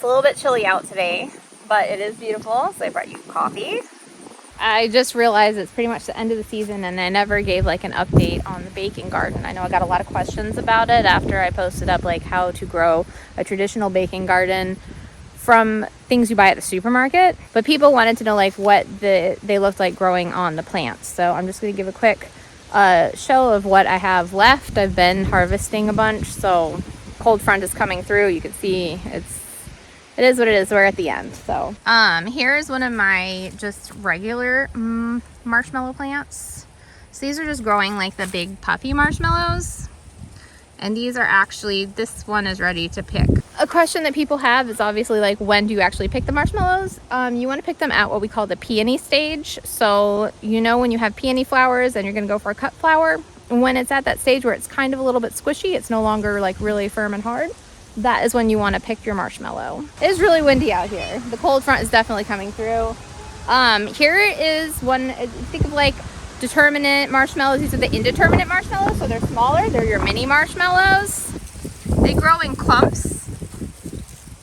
a little bit chilly out today, but it is beautiful, so I brought you coffee. I just realized it's pretty much the end of the season and I never gave like an update on the baking garden. I know I got a lot of questions about it after I posted up like how to grow a traditional baking garden from things you buy at the supermarket, but people wanted to know like what they looked like growing on the plants. So I'm just going to give a quick show of what I have left. I've been harvesting a bunch, so cold front is coming through. You can see it is what it is. We're at the end. So here's one of my just regular marshmallow plants. So these are just growing like the big puffy marshmallows, and these are actually, this one is ready to pick. A question that people have is obviously like, when do you actually pick the marshmallows? You want to pick them at what we call the peony stage. So you know when you have peony flowers and you're going to go for a cut flower, when it's at that stage where it's kind of a little bit squishy, it's no longer like really firm and hard, that is when you want to pick your marshmallow. It is really windy out here. The cold front is definitely coming through. Here is one, think of like determinate marshmallows. These are the indeterminate marshmallows, so they're smaller. They're your mini marshmallows. They grow in clumps,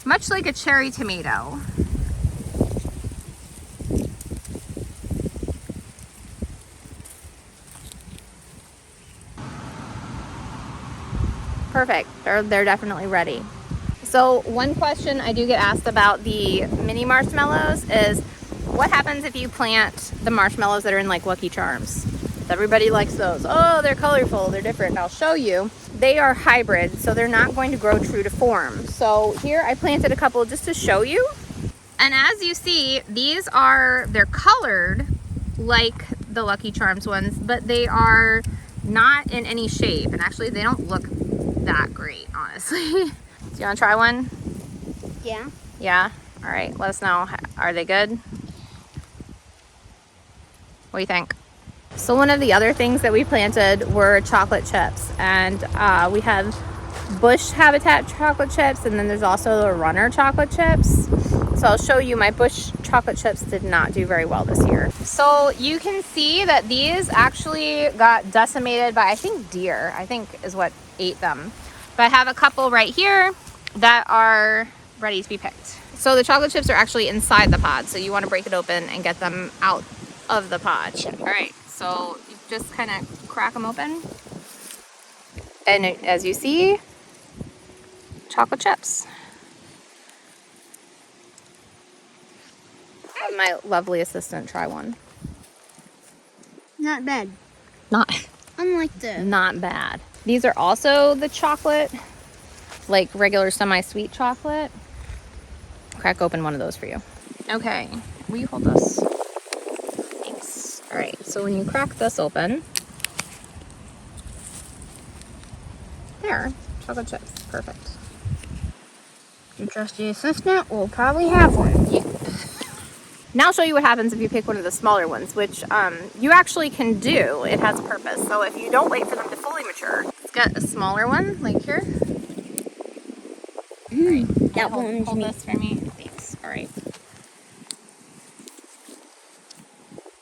much like a cherry tomato. Perfect. They're definitely ready. So one question I do get asked about the mini marshmallows is, what happens if you plant the marshmallows that are in like Lucky Charms? Everybody likes those. Oh, they're colorful, they're different. I'll show you. They are hybrid, so they're not going to grow true to form. So here I planted a couple just to show you. And as you see, they're colored like the Lucky Charms ones, but they are not in any shape. And actually they don't look that great, honestly. Do you want to try one? Yeah. Yeah? All right, let us know. Are they good? What do you think? So one of the other things that we planted were chocolate chips, and we have bush habitat chocolate chips, and then there's also the runner chocolate chips. So I'll show you. My bush chocolate chips did not do very well this year. So you can see that these actually got decimated by, I think, deer, I think is what ate them. But I have a couple right here that are ready to be picked. So the chocolate chips are actually inside the pod, so you want to break it open and get them out of the pod. All right, so you just kind of crack them open, and as you see, chocolate chips. Have my lovely assistant try one. Not bad. Not Unlike bad. These are also the chocolate, like regular semi-sweet chocolate. Crack open one of those for you. Okay, will you hold this? Thanks. All right, so when you crack this open, there, chocolate chips, perfect. Your trusty assistant will probably have one. Yeah. Now I'll show you what happens if you pick one of the smaller ones, which you actually can do. It has a purpose. So if you don't wait for them to fully mature, let's get a smaller one, like here. All right, That hold one's me. this for me. Thanks. All right.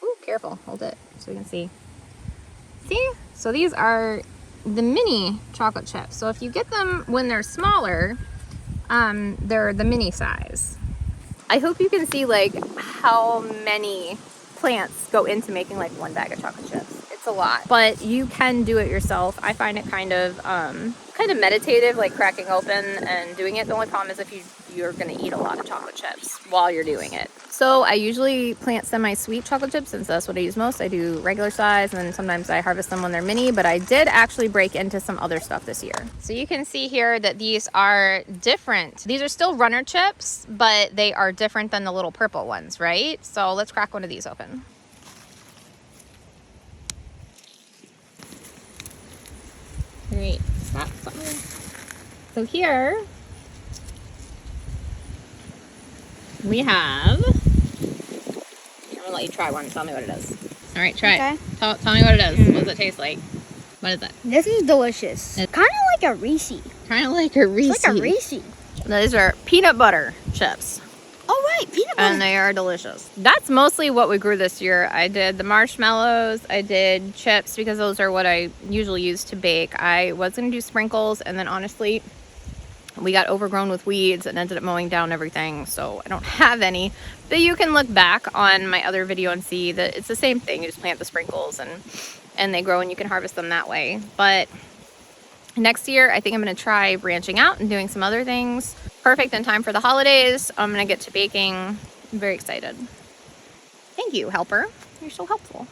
Ooh, careful. Hold it so you can see. See? So these are the mini chocolate chips. So if you get them when they're smaller, they're the mini size. I hope you can see like how many plants go into making like one bag of chocolate chips. It's a lot, but you can do it yourself. I find it kind of meditative, like cracking open and doing it. The only problem is if you're gonna eat a lot of chocolate chips while you're doing it. So I usually plant semi-sweet chocolate chips since that's what I use most. I do regular size, and then sometimes I harvest them when they're mini, but I did actually break into some other stuff this year. So you can see here that these are different. These are still runner chips, but they are different than the little purple ones, right? So let's crack one of these open. All right, stop. So here we have, I'm gonna let you try one and tell me what it is. All right, try Okay. it. Tell me what it is. What does it taste like? What is it? This is delicious. It's Kind of like a Reese. kind of like a Reese. It's like a Reese. These are peanut butter chips. Oh, right. Peanut butter. And they are delicious. That's mostly what we grew this year. I did the marshmallows, I did chips because those are what I usually use to bake. I was gonna do sprinkles, and then honestly, we got overgrown with weeds and ended up mowing down everything, so I don't have any. But you can look back on my other video and see that it's the same thing. You just plant the sprinkles and they grow and you can harvest them that way. But next year, I think I'm going to try branching out and doing some other things. Perfect in time for the holidays. I'm going to get to baking. I'm very excited. Thank you, helper. You're so helpful.